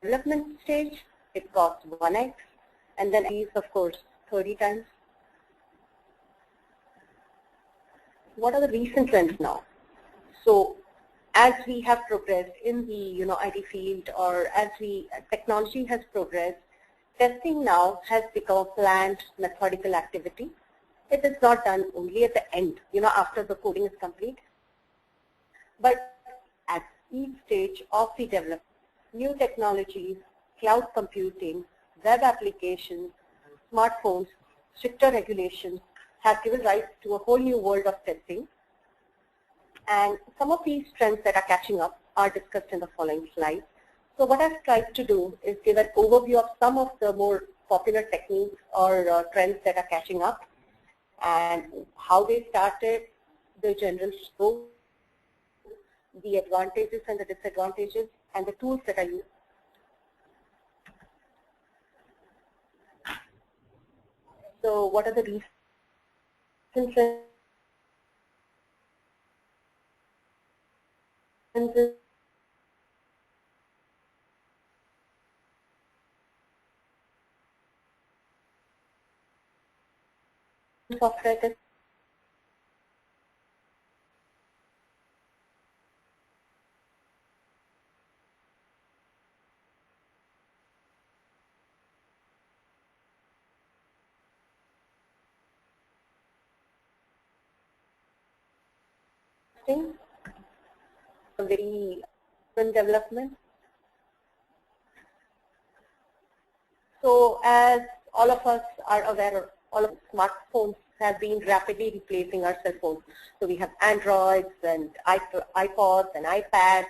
development stage, it costs 1x, and then these, of course, 30 times. What are the recent trends now? So, as we have progressed in the IT field, or as technology has progressed, testing now has become a planned methodical activity. It is not done only at the end, after the coding is complete, but at each stage of the development. New technologies, cloud computing, web applications, smartphones, stricter regulations have given rise to a whole new world of testing. And some of these trends that are catching up are discussed in the following slides. So what I've tried to do is give an overview of some of the more popular techniques or trends that are catching up, and how they started, the general scope, the advantages and the disadvantages, and the tools that are used. So what are the recent trends? Software testing. A very development. So as all of us are aware, all of smartphones have been rapidly replacing our cell phones. So we have Androids and iPods and iPads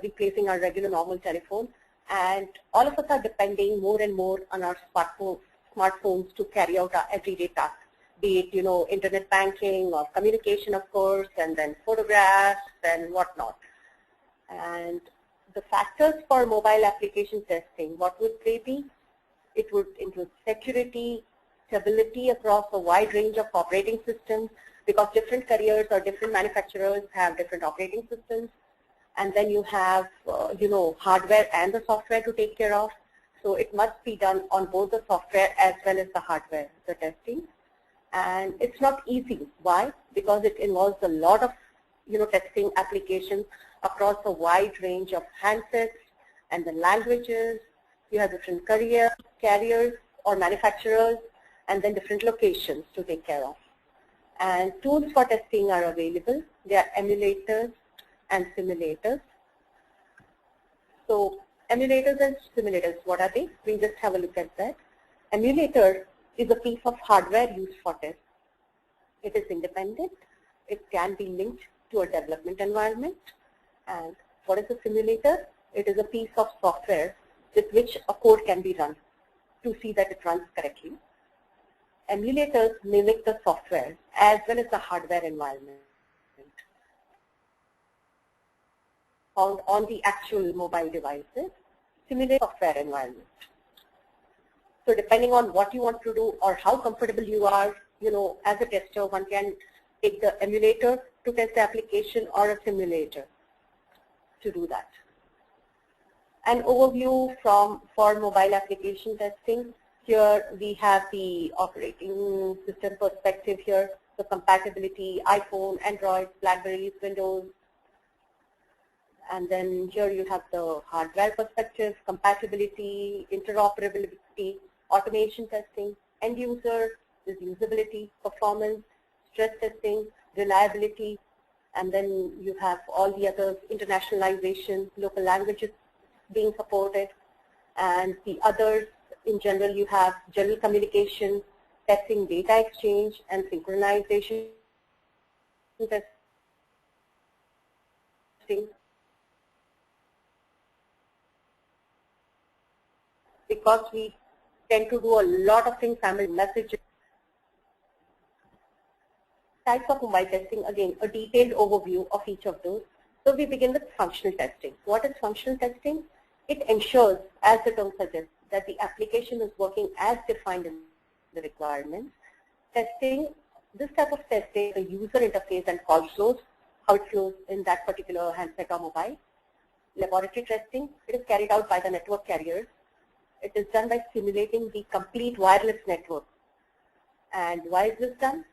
replacing our regular normal telephone. And all of us are depending more and more on our smartphones to carry out our everyday tasks, be it internet banking or communication, of course, and then photographs and whatnot. And the factors for mobile application testing, what would they be? It would include security, stability across a wide range of operating systems, because different carriers or different manufacturers have different operating systems. And then you have, hardware and the software to take care of. So it must be done on both the software as well as the hardware, the testing. And it's not easy. Why? Because it involves a lot of, testing applications across a wide range of handsets and the languages. You have different carriers or manufacturers, and then different locations to take care of. And tools for testing are available. They are emulators and simulators. So emulators and simulators, what are they? We'll just have a look at that. Emulator is a piece of hardware used for tests. It is independent. It can be linked to a development environment. And what is a simulator? It is a piece of software with which a code can be run to see that it runs correctly. Emulators mimic the software as well as the hardware environment found on the actual mobile devices, simulate software environment. So depending on what you want to do or how comfortable you are, as a tester, one can take the emulator to test the application or a simulator to do that. An overview for mobile application testing. Here we have the operating system perspective here, the compatibility, iPhone, Android, Blackberries, Windows. And then here you have the hardware perspective, compatibility, interoperability, automation testing, end user, is usability, performance, stress testing, reliability, and then you have all the others, internationalization, local languages being supported, and the others in general you have general communication, testing data exchange, and synchronization testing. Because we tend to do a lot of things, messages. Types of mobile testing, again, a detailed overview of each of those. So we begin with functional testing. What is functional testing? It ensures, as the term suggests, that the application is working as defined in the requirements. Testing, this type of testing, the user interface and call flows, how it flows in that particular handset or mobile. laboratory testing. It is carried out by the network carriers. It is done by simulating the complete wireless network. And why is this done?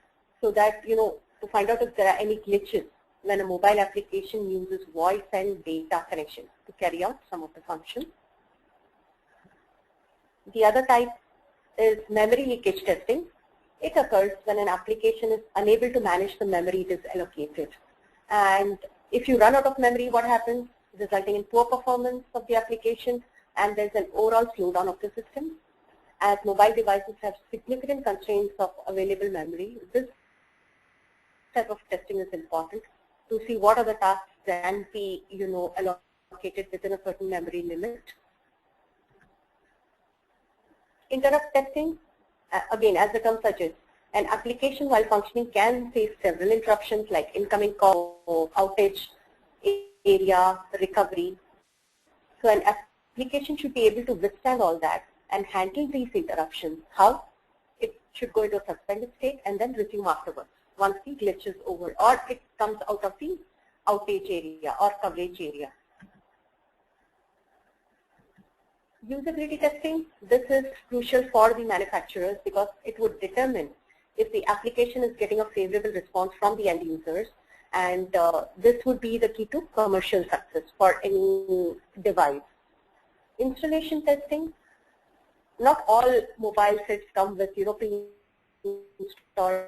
So that, to find out if there are any glitches when a mobile application uses voice and data connection to carry out some of the functions. The other type is memory leakage testing. It occurs when an application is unable to manage the memory it is allocated. And if you run out of memory, what happens? Resulting in poor performance of the application, and there's an overall slowdown of the system. As mobile devices have significant constraints of available memory, this type of testing is important to see what other tasks can be, allocated within a certain memory limit. Interrupt testing, again, as the term suggests, an application while functioning can face several interruptions like incoming call, outage, area, recovery. So an application should be able to withstand all that and handle these interruptions. How? It should go into a suspended state and then resume afterwards once the glitch is over, or it comes out of the outage area or coverage area. Usability testing, this is crucial for the manufacturers because it would determine if the application is getting a favorable response from the end users, and this would be the key to commercial success for any device. Installation testing, not all mobile sets come with pre-installed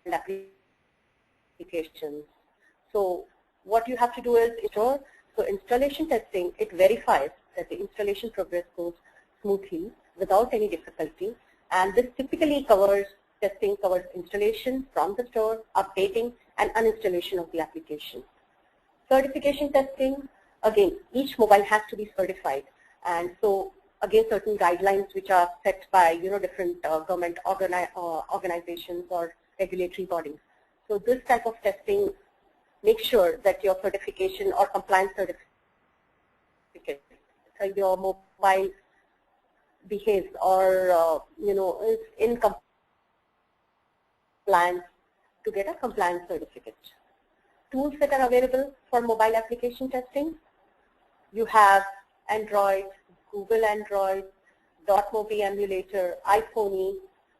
applications. So what you have to do is install. So installation testing, it verifies that the installation progress goes smoothly without any difficulty, and this typically covers installation from the store, updating, and uninstallation of the application. Certification testing, again, each mobile has to be certified, and so again certain guidelines which are set by different government organizations or regulatory bodies. So this type of testing makes sure that your certification or compliance certificate, your mobile behaves or is in compliance to get a compliance certificate. Tools that are available for mobile application testing, you have Android, Google Android, .mobi emulator, iPhone,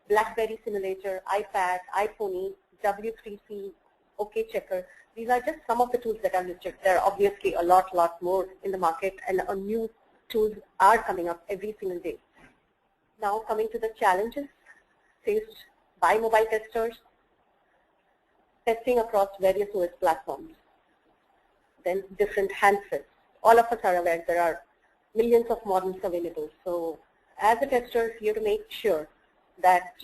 BlackBerry simulator, iPad, iPhone, W3C, OK Checker. These are just some of the tools that are listed. There are obviously a lot more in the market, and new tools are coming up every single day. Now coming to the challenges faced by mobile testers, testing across various OS platforms, then different handsets. All of us are aware there are millions of models available. So as a tester, you have to make sure that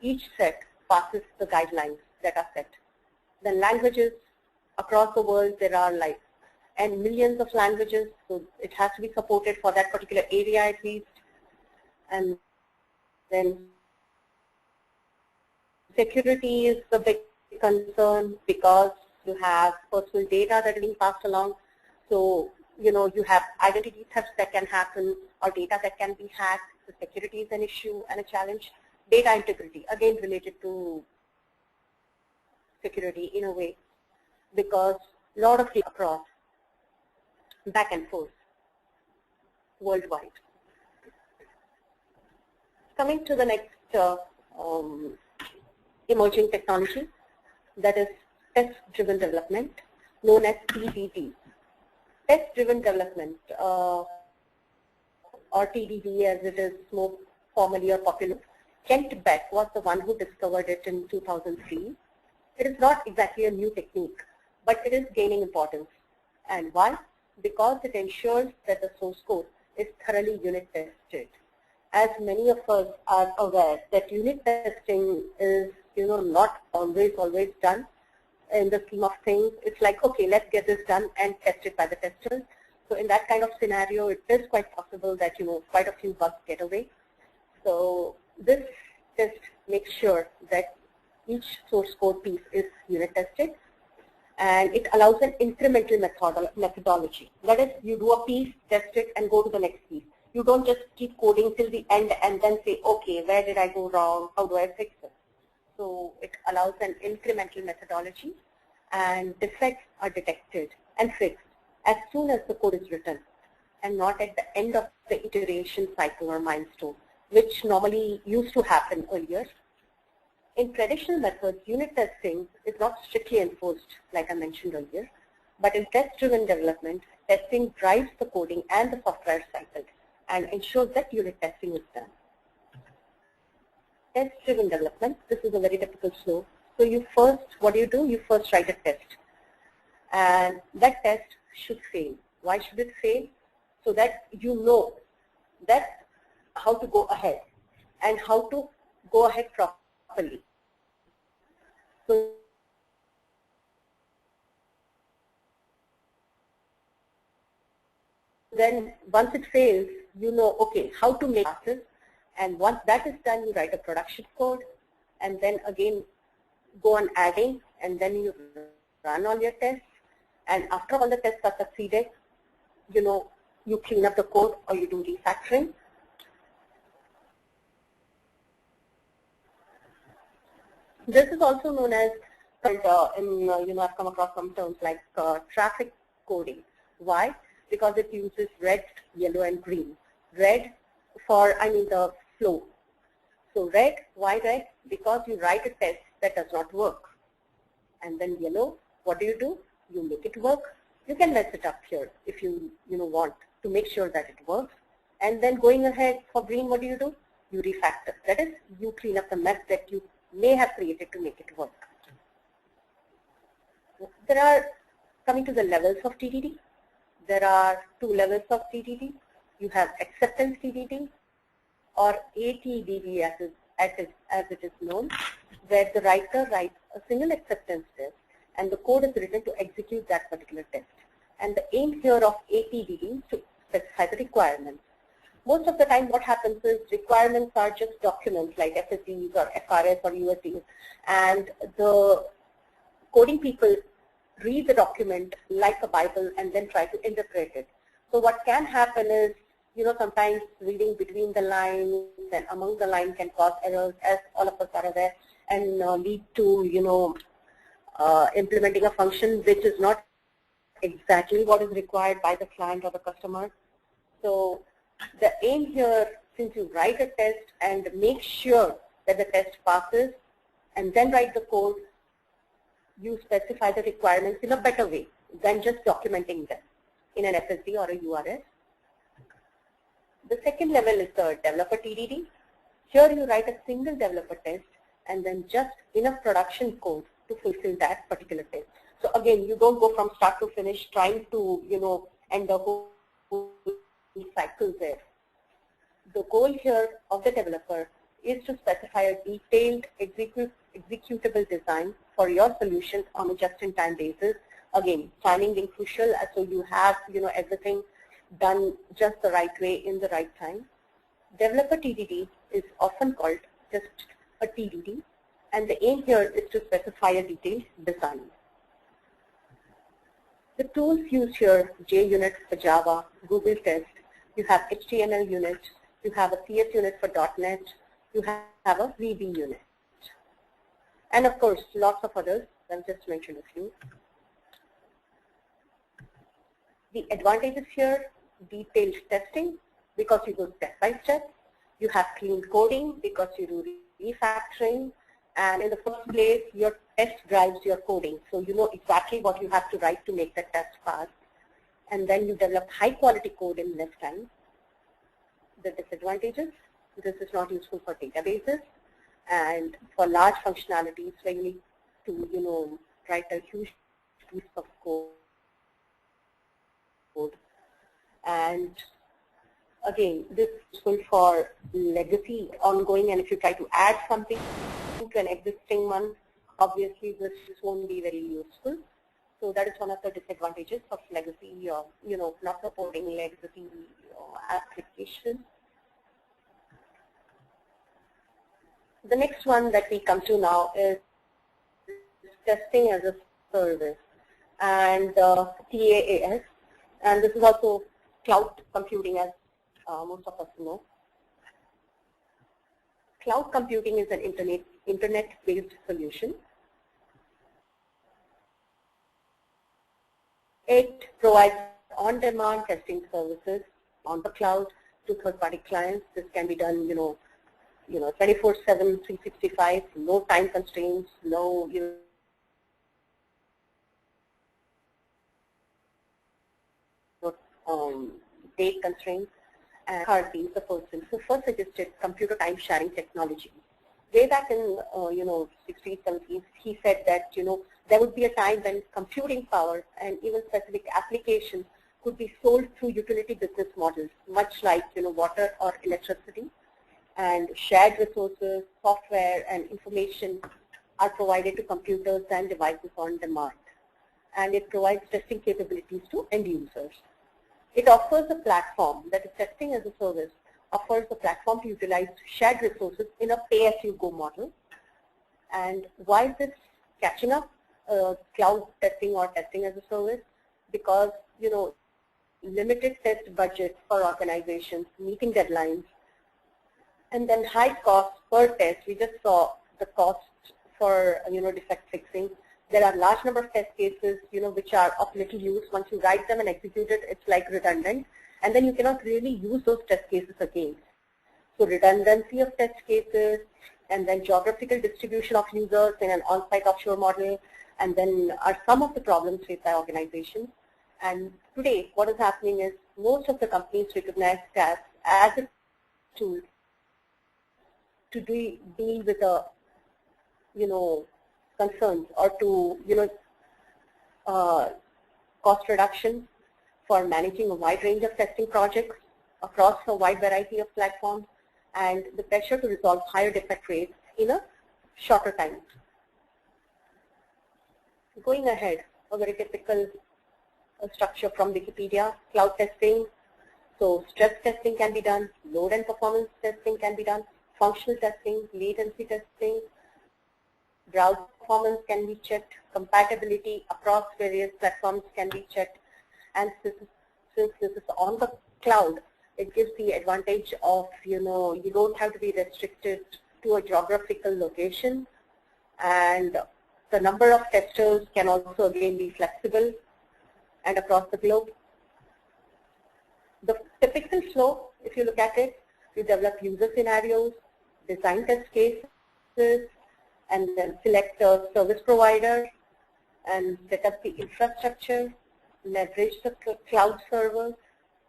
each set passes the guidelines that are set. Then languages across the world, there are millions of languages, so it has to be supported for that particular area at least. And then security is a big concern because you have personal data that is being passed along. So you have identity thefts that can happen or data that can be hacked. So security is an issue and a challenge. Data integrity, again related to security in a way, because a lot of data across back and forth worldwide. Coming to the next emerging technology, that is test-driven development, known as TDD. Test-driven development, or TDD as it is more formally or popular. Kent Beck was the one who discovered it in 2003. It is not exactly a new technique, but it is gaining importance. And why? Because it ensures that the source code is thoroughly unit tested. As many of us are aware that unit testing is not always done in the scheme of things. It's like, okay, let's get this done and test it by the testers. So in that kind of scenario, it is quite possible that quite a few bugs get away. So this test makes sure that each source code piece is unit tested, and it allows an incremental methodology. That is, you do a piece, test it, and go to the next piece. You don't just keep coding till the end and then say, okay, where did I go wrong? How do I fix it? So it allows an incremental methodology, and defects are detected and fixed as soon as the code is written and not at the end of the iteration cycle or milestone, which normally used to happen earlier. In traditional methods, unit testing is not strictly enforced, like I mentioned earlier, but in test-driven development, testing drives the coding and the software cycle and ensures that unit testing is done. Test-driven development, this is a very typical flow. So you first, what do? You first write a test, and that test should fail. Why should it fail? So that you know that how to go ahead and how to go ahead properly. So then once it fails, you know, okay, how to make classes, and once that is done, you write a production code, and then again go on adding, and then you run all your tests, and after all the tests are succeeded, you know, you clean up the code or you do refactoring. This is also known as, I've come across some terms like traffic coding. Why? Because it uses red, yellow, and green. Red for, the flow. So red, why red? Because you write a test that does not work. And then yellow, what do? You make it work. You can mess it up here if you want to make sure that it works. And then going ahead for green, what do? You refactor. That is, you clean up the mess that you may have created to make it work. There are, coming to the levels of TDD, there are two levels of TDD. You have acceptance TDD or ATDD as it is known, where the writer writes a single acceptance test and the code is written to execute that particular test. And the aim here of ATDD is to specify the requirements. Most of the time what happens is requirements are just documents like FSDs or FRS or USDs, and the coding people read the document like a Bible and then try to interpret it. So what can happen is, sometimes reading between the lines and among the lines can cause errors, as all of us are aware, and lead to, implementing a function which is not exactly what is required by the client or the customer. So the aim here, since you write a test and make sure that the test passes and then write the code, you specify the requirements in a better way than just documenting them in an FSD or a URS. The second level is the developer TDD. Here you write a single developer test and then just enough production code to fulfill that particular test. So again, you don't go from start to finish trying to, end the whole cycle there. The goal here of the developer is to specify a detailed executable design for your solution on a just-in-time basis. Again, timing being crucial, so you have everything done just the right way in the right time. Developer TDD is often called just a TDD, and the aim here is to specify a detailed design. The tools used here, JUnit for Java, Google Test, you have HTML unit, you have a CS unit for .NET, you have a VB unit. And of course, lots of others, I'll just mention a few. The advantages here, detailed testing, because you go step by step. You have clean coding because you do refactoring. And in the first place, your test drives your coding. So you know exactly what you have to write to make the test pass. And then you develop high quality code in less time. The disadvantages, this is not useful for databases and for large functionalities where you need to, write a huge piece of code. And again, this is useful for legacy ongoing, and if you try to add something to an existing one, obviously this won't be very useful. So that is one of the disadvantages of legacy, not supporting legacy applications. The next one that we come to now is testing as a service, and TaaS, and this is also cloud computing, as most of us know. Cloud computing is an internet-based solution. It provides on-demand testing services on the cloud to third-party clients. This can be done, 24/7, 365, no time constraints, no, date constraints. And Harvey is the person who first suggested computer time sharing technology. Way back in, 60s, 70s, he said that, there would be a time when computing power and even specific applications could be sold through utility business models, much like, water or electricity. And shared resources, software, and information are provided to computers and devices on demand. And it provides testing capabilities to end users. It offers a platform, that is testing as a service, offers a platform to utilize shared resources in a pay-as-you-go model. And why is this catching up, cloud testing or testing as a service? Because, limited test budgets for organizations, meeting deadlines, and then high costs per test. We just saw the cost for, defect fixing. There are large number of test cases, which are of little use. Once you write them and execute it, it's like redundant. And then you cannot really use those test cases again. So redundancy of test cases, and then geographical distribution of users in an on-site offshore model, and then are some of the problems faced by organizations. And today, what is happening is most of the companies recognize TAS as a tool to deal with a, concerns or to, cost reduction for managing a wide range of testing projects across a wide variety of platforms, and the pressure to resolve higher defect rates in a shorter time. Going ahead, a very typical structure from Wikipedia, cloud testing. So stress testing can be done, load and performance testing can be done, functional testing, latency testing, browser performance can be checked, compatibility across various platforms can be checked, and since this is on the cloud, it gives the advantage of, you don't have to be restricted to a geographical location, and the number of testers can also again be flexible and across the globe. The typical flow, if you look at it, you develop user scenarios, design test cases, and then select a service provider and set up the infrastructure, leverage the cloud servers,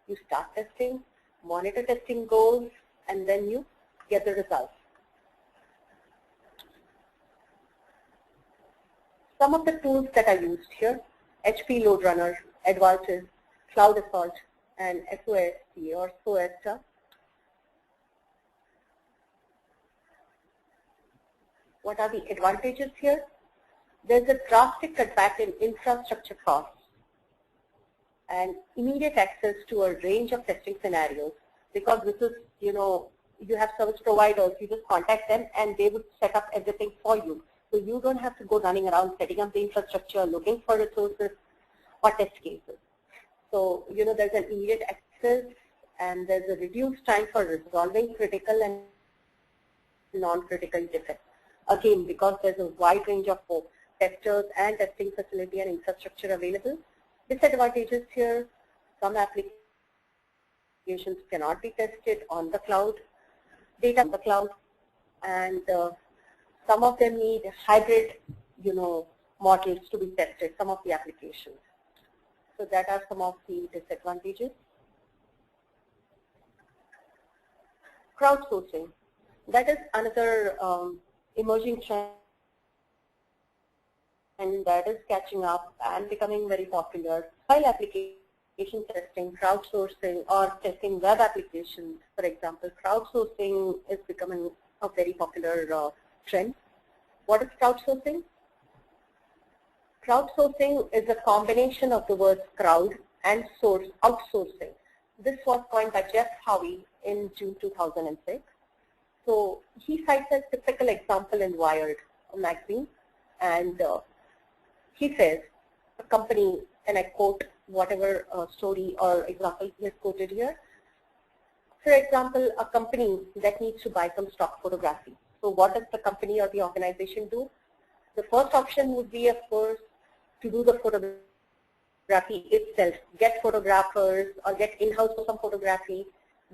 you start testing, monitor testing goals, and then you get the results. Some of the tools that are used here: HP LoadRunner, Advances, Cloud Assault, and SOST or SOSTA. What are the advantages here? There's a drastic cutback in infrastructure costs and immediate access to a range of testing scenarios, because this is, you have service providers, you just contact them and they would set up everything for you. So you don't have to go running around setting up the infrastructure, looking for resources or test cases. So, there's an immediate access, and there's a reduced time for resolving critical and non-critical defects. Again, because there's a wide range of testers and testing facility and infrastructure available. Disadvantages here: some applications cannot be tested on the cloud, data on the cloud, and some of them need hybrid, models to be tested, some of the applications. So that are some of the disadvantages. Crowdsourcing, that is another emerging trend, and that is catching up and becoming very popular. While application testing, crowdsourcing, or testing web applications, for example, crowdsourcing is becoming a very popular trend. What is crowdsourcing? Crowdsourcing is a combination of the words crowd and source, outsourcing. This was coined by Jeff Howey in June 2006. So he cites a typical example in Wired magazine, and he says a company, and I quote whatever story or example he has quoted here. For example, a company that needs to buy some stock photography. So what does the company or the organization do? The first option would be, of course, to do the photography photography itself, get photographers or get in-house for some photography,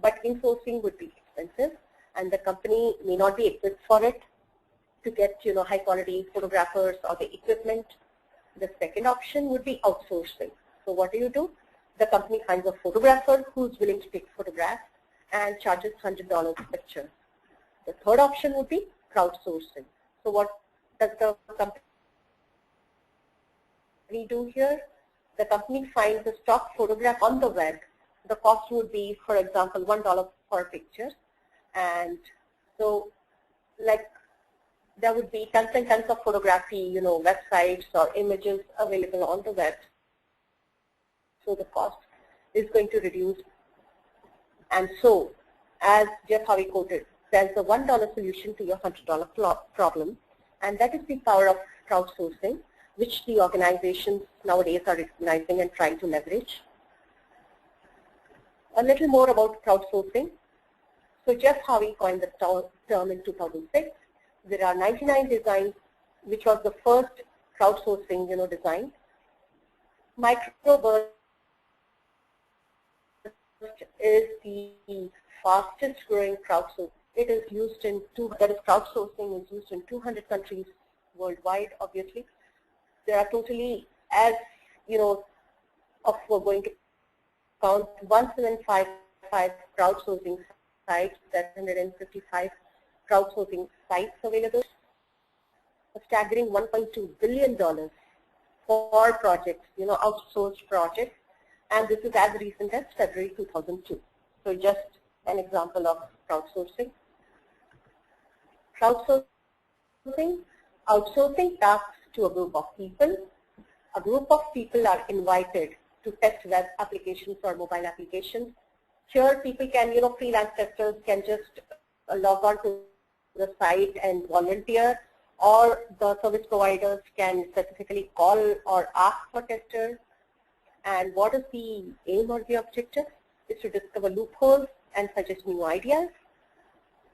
but in-sourcing would be expensive and the company may not be equipped for it to get high quality photographers or the equipment. The second option would be outsourcing. So what do? The company finds a photographer who's willing to take photographs and charges $100 a picture. The third option would be crowdsourcing. So what does the company do here? The company finds a stock photograph on the web. The cost would be, for example, $1 per picture. And so like there would be tons and tons of photography, websites or images available on the web. So the cost is going to reduce. And so, as Jeff Harvey quoted, there's a $1 solution to your $100 problem. And that is the power of crowdsourcing, which the organizations nowadays are recognizing and trying to leverage. A little more about crowdsourcing. So Jeff Harvey coined the term in 2006. There are 99 designs, which was the first crowdsourcing, design. Microburst is the fastest growing crowdsourcing. It is used in crowdsourcing is used in 200 countries worldwide, obviously. There are totally, as we're going to count 1755 crowdsourcing sites, 755 crowdsourcing sites available, a staggering $1.2 billion for projects, outsourced projects, and this is as recent as February 2002. So just an example of crowdsourcing. Crowdsourcing, outsourcing tasks to a group of people. A group of people are invited to test web applications or mobile applications. Here people can, freelance testers can just log on to the site and volunteer, or the service providers can specifically call or ask for testers. And what is the aim or the objective? Is to discover loopholes and suggest new ideas.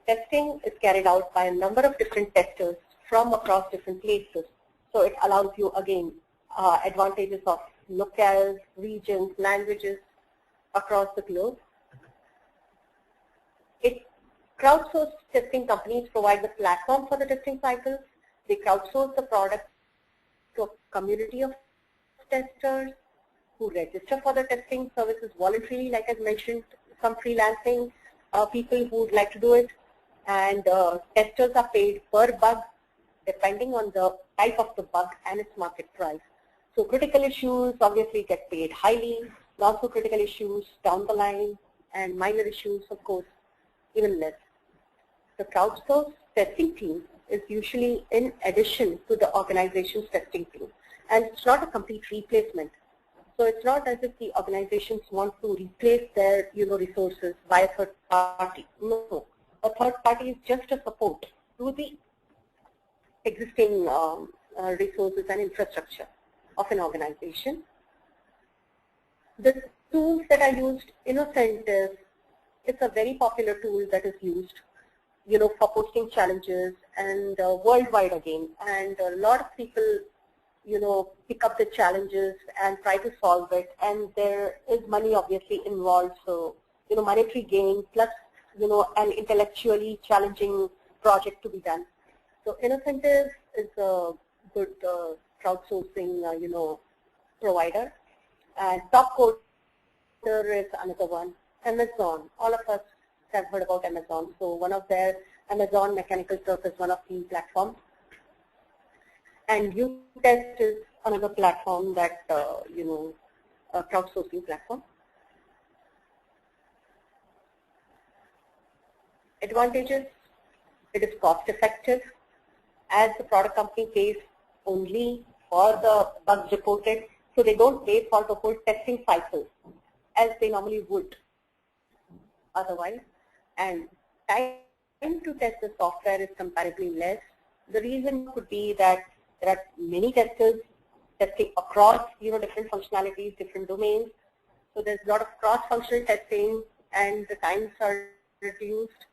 Testing is carried out by a number of different testers from across different places. So it allows you, again, advantages of locales, regions, languages across the globe. Crowdsourced testing companies provide the platform for the testing cycles. They crowdsource the product to a community of testers who register for the testing services voluntarily, like I mentioned, some freelancing people who would like to do it, and testers are paid per bug depending on the type of the bug and its market price. So critical issues obviously get paid highly, not so critical issues down the line, and minor issues, of course, even less. The crowdsourced testing team is usually in addition to the organization's testing team, and it's not a complete replacement. So it's not as if the organizations want to replace their resources by a third party. No, a third party is just a support to the existing resources and infrastructure of an organization. The tools that are used, Innocent is a very popular tool that is used for posting challenges and worldwide again, and a lot of people pick up the challenges and try to solve it, and there is money obviously involved, so monetary gain plus an intellectually challenging project to be done. So Innocent is a good crowdsourcing provider, and Top Coder is another one. Amazon, all of us have heard about Amazon. So one of their Amazon Mechanical Turk is one of the platforms. And UTest is another platform that, a crowdsourcing platform. Advantages, it is cost effective, as the product company pays only for the bugs reported, so they don't pay for the whole testing cycle as they normally would otherwise. And time to test the software is comparatively less. The reason could be that there are many testers testing across different functionalities, different domains. So there's a lot of cross-functional testing, and the times are reduced.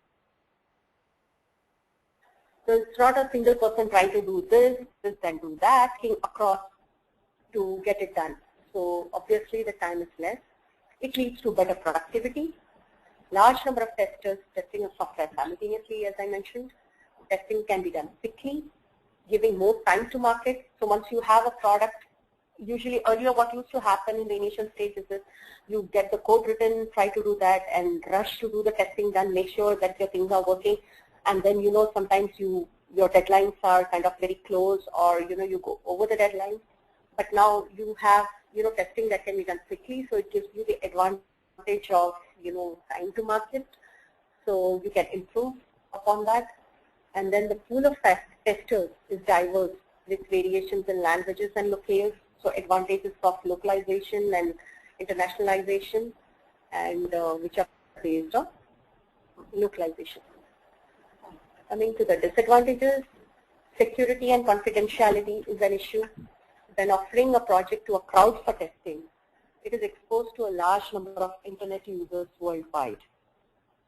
So it's not a single person trying to do this, then do that, across to get it done. So obviously the time is less. It leads to better productivity. Large number of testers testing a software simultaneously, as I mentioned. Testing can be done quickly, giving more time to market. So once you have a product, usually earlier what used to happen in the initial stages is you get the code written, try to do that and rush to do the testing done, make sure that your things are working, and then sometimes your deadlines are kind of very close, or you go over the deadline. But now you have testing that can be done quickly, so it gives you the advantage of time to market, so you can improve upon that. And then the pool of testers is diverse with variations in languages and locales. So advantages of localization and internationalization, and which are based on localization. Coming to the disadvantages, security and confidentiality is an issue. When offering a project to a crowd for testing, it is exposed to a large number of internet users worldwide.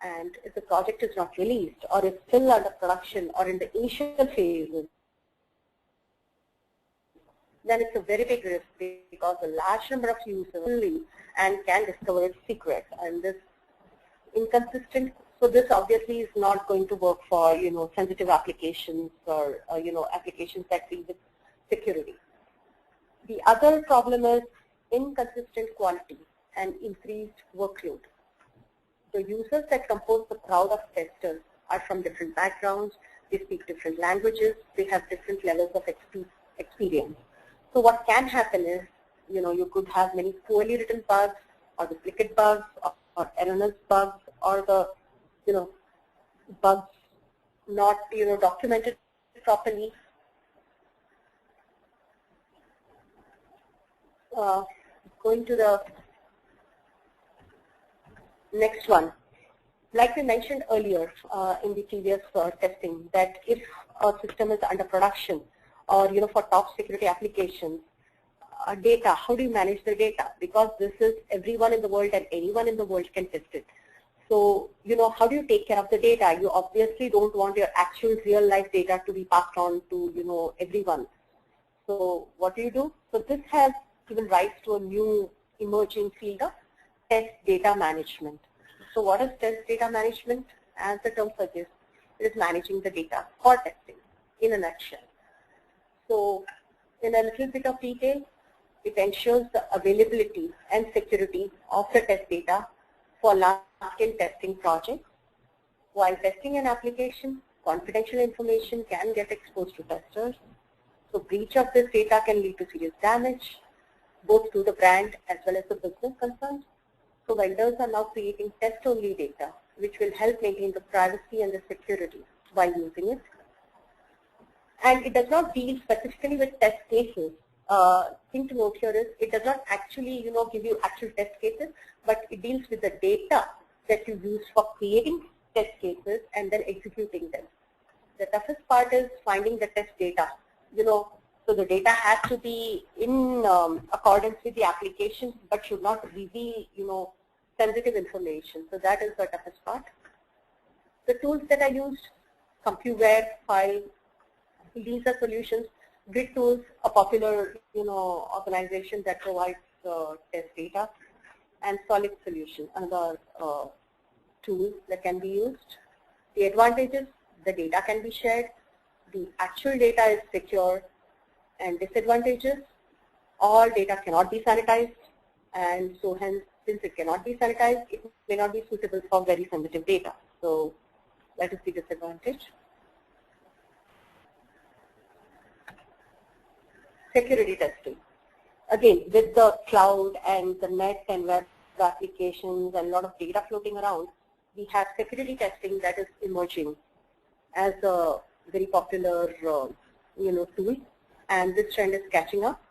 And if the project is not released or is still under production or in the initial phases, then it's a very big risk, because a large number of users will and can discover its secret, and this inconsistent. So this obviously is not going to work for sensitive applications or applications that deal with security. The other problem is inconsistent quality and increased workload. The users that compose the crowd of testers are from different backgrounds, they speak different languages, they have different levels of experience. So what can happen is, you could have many poorly written bugs, or duplicate bugs, or erroneous bugs, or the, bugs not, documented properly. Going to the next one. Like we mentioned earlier in the previous testing, that if a system is under production, or for top security applications, data, how do you manage the data? Because this is everyone in the world and anyone in the world can test it. So, how do you take care of the data? You obviously don't want your actual real life data to be passed on to, everyone. So what do? So this has given rise to a new emerging field of test data management. So what is test data management? As the term suggests, it is managing the data for testing in a nutshell. So in a little bit of detail, it ensures the availability and security of the test data for large-scale testing projects. While testing an application, confidential information can get exposed to testers. So breach of this data can lead to serious damage, both to the brand as well as the business concerns. So vendors are now creating test-only data, which will help maintain the privacy and the security while using it. And it does not deal specifically with test cases. Thing to note here is it does not actually, give you actual test cases, but it deals with the data that you use for creating test cases and then executing them. The toughest part is finding the test data. So the data has to be in accordance with the application, but should not reveal, sensitive information. So that is the toughest part. The tools that I used, CompuWare, File, these are solutions. Grid Tools, a popular, organization that provides test data, and Solid Solution, another tool that can be used. The advantages: the data can be shared, the actual data is secure, and disadvantages: all data cannot be sanitized, and so hence, since it cannot be sanitized, it may not be suitable for very sensitive data. So that is the disadvantage. Security testing. Again, with the cloud and the net and web applications and a lot of data floating around, we have security testing that is emerging as a very popular, tool, and this trend is catching up.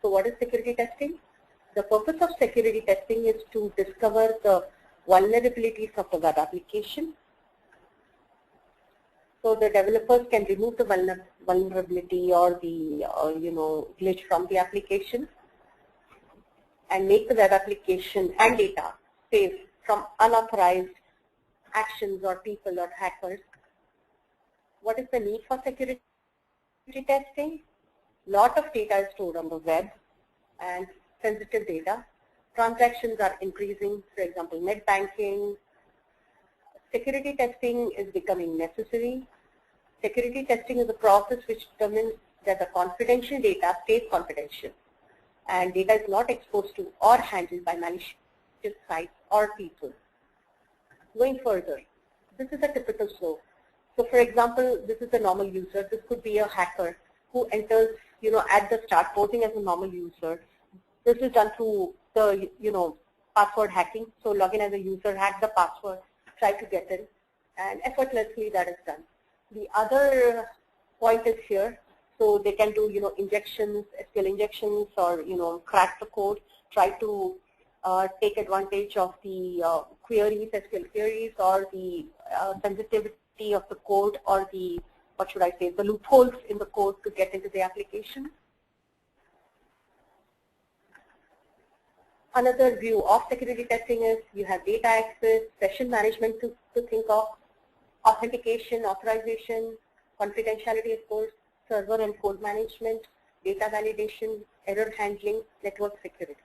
So what is security testing? The purpose of security testing is to discover the vulnerabilities of the web application. So the developers can remove the vulnerability or the glitch from the application and make the web application and data safe from unauthorized actions or people or hackers. What is the need for security testing? Lot of data is stored on the web, and sensitive data. Transactions are increasing, for example, net banking. Security testing is becoming necessary. Security testing is a process which determines that the confidential data stays confidential and data is not exposed to or handled by malicious sites or people. Going further, this is a typical flow. So for example, this is a normal user. This could be a hacker who enters, at the start posing as a normal user. This is done through the, password hacking. So log in as a user, hack the password, try to get in, and effortlessly that is done. The other point is here. So they can do, injections, SQL injections, or, crack the code, try to take advantage of the queries, SQL queries, or the sensitivity of the code, or the, the loopholes in the code to get into the application. Another view of security testing is you have data access, session management to think of, authentication, authorization, confidentiality, of course, server and code management, data validation, error handling, network security.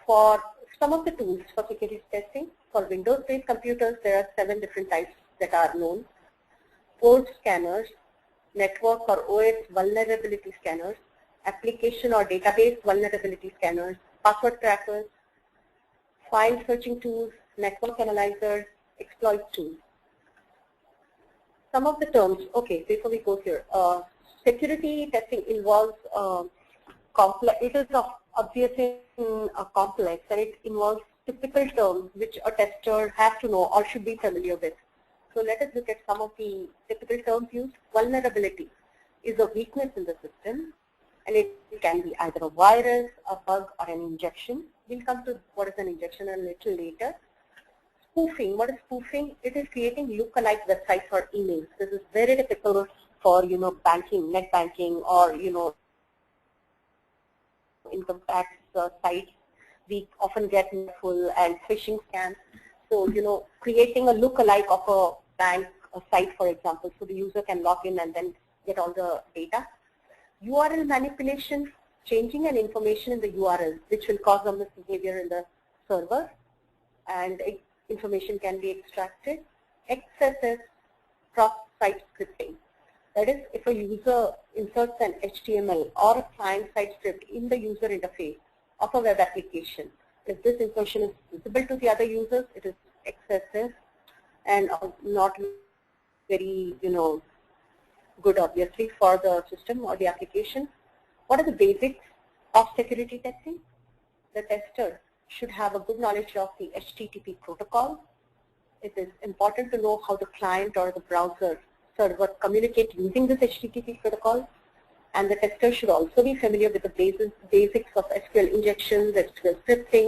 For some of the tools for security testing, for Windows-based computers, there are 7 different types that are known. Code scanners, network or OS vulnerability scanners, application or database vulnerability scanners, password crackers, file searching tools, network analyzers, exploit tools. Some of the terms, okay, before we go here, security testing involves it is obviously complex, and it involves typical terms which a tester has to know or should be familiar with. So let us look at some of the typical terms used. Vulnerability is a weakness in the system, and it can be either a virus, a bug, or an injection. We'll come to what is an injection a little later. Spoofing. What is spoofing? It is creating look-alike websites or emails. This is very typical for banking, net banking, or income tax sites. We often get full and phishing scams. So creating a look-alike of a bank site, for example, so the user can log in and then get all the data. URL manipulation, changing an information in the URL, which will cause a misbehavior in the server, and information can be extracted. XSS, cross-site scripting. That is, if a user inserts an HTML or a client-side script in the user interface of a web application, if this insertion is visible to the other users, it is XSS and not very, good, obviously, for the system or the application. What are the basics of security testing? The tester should have a good knowledge of the HTTP protocol. It is important to know how the client or the browser server communicate using this HTTP protocol. And the tester should also be familiar with the basics of SQL injections, SQL scripting,